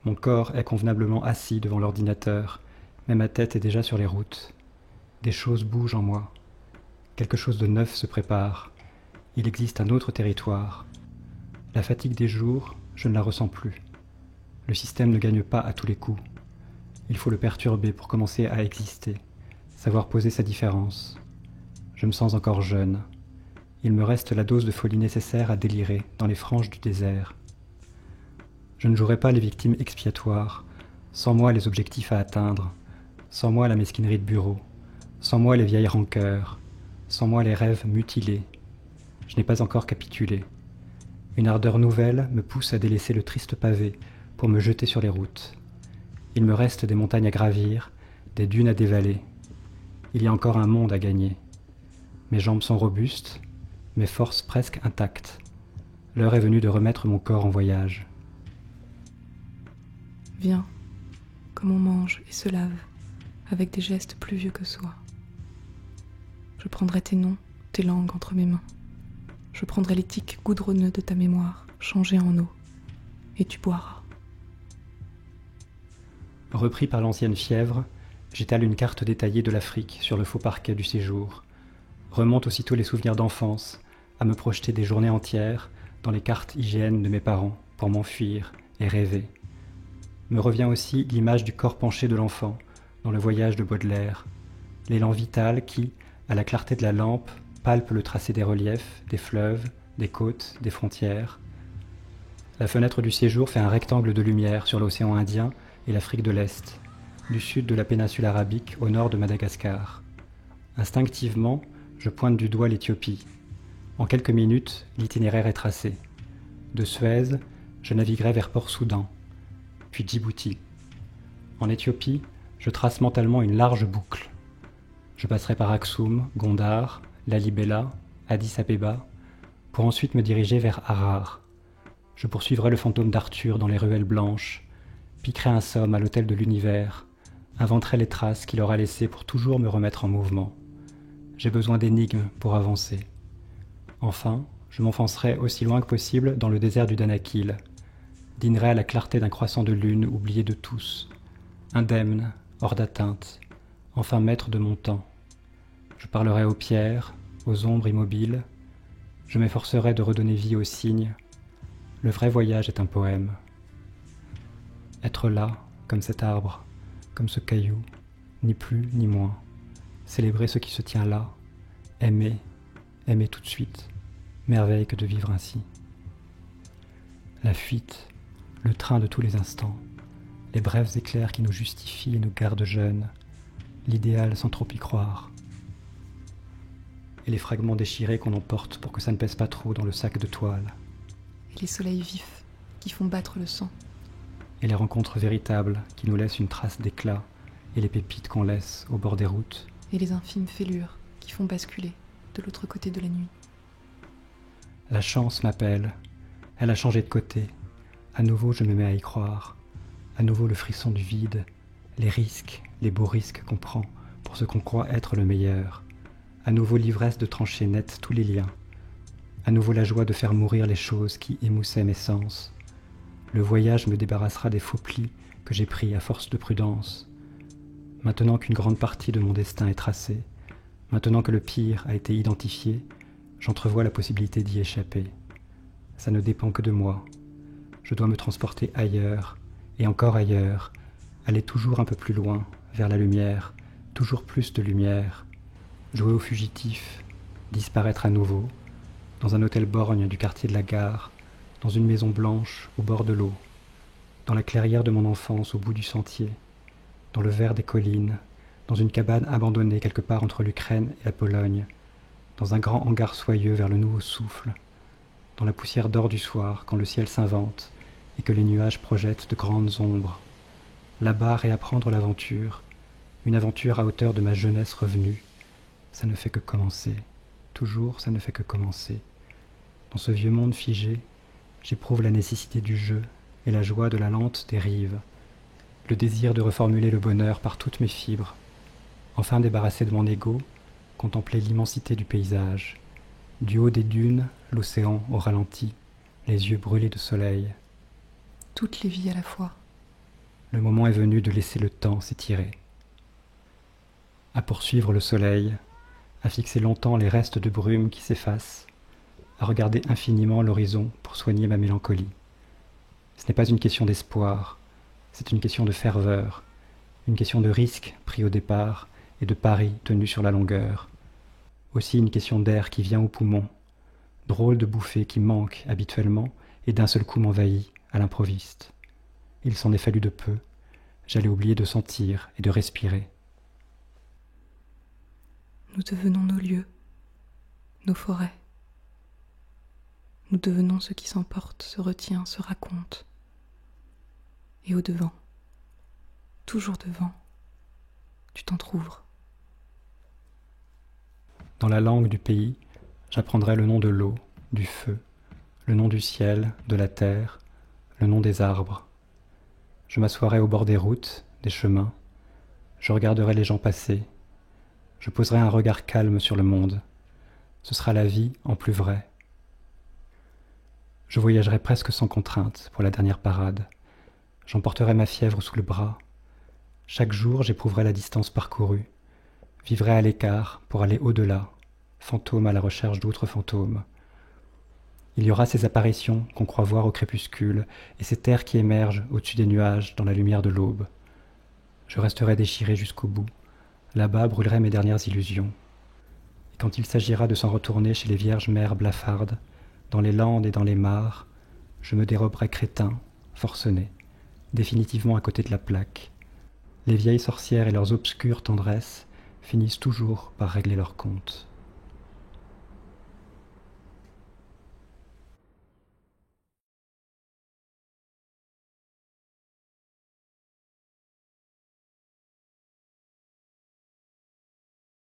Mon corps est convenablement assis devant l'ordinateur, mais ma tête est déjà sur les routes. Des choses bougent en moi. Quelque chose de neuf se prépare. Il existe un autre territoire. La fatigue des jours, je ne la ressens plus. Le système ne gagne pas à tous les coups. Il faut le perturber pour commencer à exister, savoir poser sa différence. Je me sens encore jeune. Il me reste la dose de folie nécessaire à délirer dans les franges du désert. Je ne jouerai pas les victimes expiatoires, sans moi les objectifs à atteindre, sans moi la mesquinerie de bureau, sans moi les vieilles rancœurs, sans moi les rêves mutilés. Je n'ai pas encore capitulé. Une ardeur nouvelle me pousse à délaisser le triste pavé pour me jeter sur les routes. Il me reste des montagnes à gravir, des dunes à dévaler. Il y a encore un monde à gagner. Mes jambes sont robustes, mes forces presque intactes. L'heure est venue de remettre mon corps en voyage. Viens, comme on mange et se lave, avec des gestes plus vieux que soi. Je prendrai tes noms, tes langues entre mes mains. Je prendrai les tics goudronneux de ta mémoire, changés en eau, et tu boiras. Repris par l'ancienne fièvre, j'étale une carte détaillée de l'Afrique sur le faux parquet du séjour. Remontent aussitôt les souvenirs d'enfance, à me projeter des journées entières dans les cartes hygiène de mes parents pour m'enfuir et rêver. Me revient aussi l'image du corps penché de l'enfant dans le voyage de Baudelaire, l'élan vital qui, à la clarté de la lampe, palpe le tracé des reliefs, des fleuves, des côtes, des frontières. La fenêtre du séjour fait un rectangle de lumière sur l'océan Indien et l'Afrique de l'Est, du sud de la péninsule arabique au nord de Madagascar. Instinctivement, je pointe du doigt l'Éthiopie. En quelques minutes, l'itinéraire est tracé. De Suez, je naviguerai vers Port-Soudan, puis Djibouti. En Éthiopie, je trace mentalement une large boucle. Je passerai par Aksum, Gondar, Lalibela, Addis Abeba, pour ensuite me diriger vers Harar. Je poursuivrai le fantôme d'Arthur dans les ruelles blanches, piquerai un somme à l'hôtel de l'univers, inventerai les traces qu'il aura laissées pour toujours me remettre en mouvement. J'ai besoin d'énigmes pour avancer. Enfin, je m'enfoncerai aussi loin que possible dans le désert du Danakil, dînerai à la clarté d'un croissant de lune oublié de tous, indemne, hors d'atteinte, enfin maître de mon temps. Je parlerai aux pierres, aux ombres immobiles, je m'efforcerai de redonner vie aux signes. Le vrai voyage est un poème. Être là, comme cet arbre, comme ce caillou, ni plus ni moins. Célébrer ce qui se tient là, aimer, aimer tout de suite. Merveille que de vivre ainsi. La fuite, le train de tous les instants, les brefs éclairs qui nous justifient et nous gardent jeunes, l'idéal sans trop y croire. Et les fragments déchirés qu'on emporte pour que ça ne pèse pas trop dans le sac de toile. Et les soleils vifs qui font battre le sang. Et les rencontres véritables qui nous laissent une trace d'éclat, et les pépites qu'on laisse au bord des routes. Et les infimes fêlures qui font basculer de l'autre côté de la nuit. La chance m'appelle, elle a changé de côté. À nouveau je me mets à y croire. À nouveau le frisson du vide, les risques, les beaux risques qu'on prend pour ce qu'on croit être le meilleur. À nouveau l'ivresse de trancher net tous les liens. À nouveau la joie de faire mourir les choses qui émoussaient mes sens. Le voyage me débarrassera des faux plis que j'ai pris à force de prudence. Maintenant qu'une grande partie de mon destin est tracée, maintenant que le pire a été identifié, j'entrevois la possibilité d'y échapper. Ça ne dépend que de moi. Je dois me transporter ailleurs, et encore ailleurs, aller toujours un peu plus loin, vers la lumière, toujours plus de lumière, jouer au fugitif, disparaître à nouveau, dans un hôtel borgne du quartier de la gare, dans une maison blanche au bord de l'eau, dans la clairière de mon enfance au bout du sentier, dans le vert des collines, dans une cabane abandonnée quelque part entre l'Ukraine et la Pologne, dans un grand hangar soyeux vers le nouveau souffle, dans la poussière d'or du soir quand le ciel s'invente et que les nuages projettent de grandes ombres. Là-bas réapprendre l'aventure, une aventure à hauteur de ma jeunesse revenue. Ça ne fait que commencer, toujours ça ne fait que commencer. Dans ce vieux monde figé, j'éprouve la nécessité du jeu et la joie de la lente dérive, le désir de reformuler le bonheur par toutes mes fibres. Enfin débarrassé de mon ego, contempler l'immensité du paysage. Du haut des dunes, l'océan au ralenti, les yeux brûlés de soleil. Toutes les vies à la fois, Le moment est venu de laisser le temps s'étirer. À poursuivre le soleil, à fixer longtemps les restes de brume qui s'effacent, à regarder infiniment l'horizon pour soigner ma mélancolie. Ce n'est pas une question d'espoir, c'est une question de ferveur, une question de risque pris au départ et de pari tenu sur la longueur. Aussi une question d'air qui vient aux poumons, drôle de bouffée qui manque habituellement et d'un seul coup m'envahit à l'improviste. Il s'en est fallu de peu, j'allais oublier de sentir et de respirer. Nous devenons nos lieux, nos forêts. Nous devenons ce qui s'emporte, se retient, se raconte. Et au devant, toujours devant, tu t'entr'ouvres. Dans la langue du pays, j'apprendrai le nom de l'eau, du feu, le nom du ciel, de la terre, le nom des arbres. Je m'assoirai au bord des routes, des chemins. Je regarderai les gens passer. Je poserai un regard calme sur le monde. Ce sera la vie en plus vrai. Je voyagerai presque sans contrainte pour la dernière parade. J'emporterai ma fièvre sous le bras. Chaque jour, j'éprouverai la distance parcourue. Vivrai à l'écart pour aller au-delà, fantôme à la recherche d'autres fantômes. Il y aura ces apparitions qu'on croit voir au crépuscule et ces terres qui émergent au-dessus des nuages dans la lumière de l'aube. Je resterai déchiré jusqu'au bout. Là-bas brûleraient mes dernières illusions. Et quand il s'agira de s'en retourner chez les vierges mères blafardes, dans les landes et dans les mares, je me déroberai crétin, forcené, définitivement à côté de la plaque. Les vieilles sorcières et leurs obscures tendresses finissent toujours par régler leurs comptes.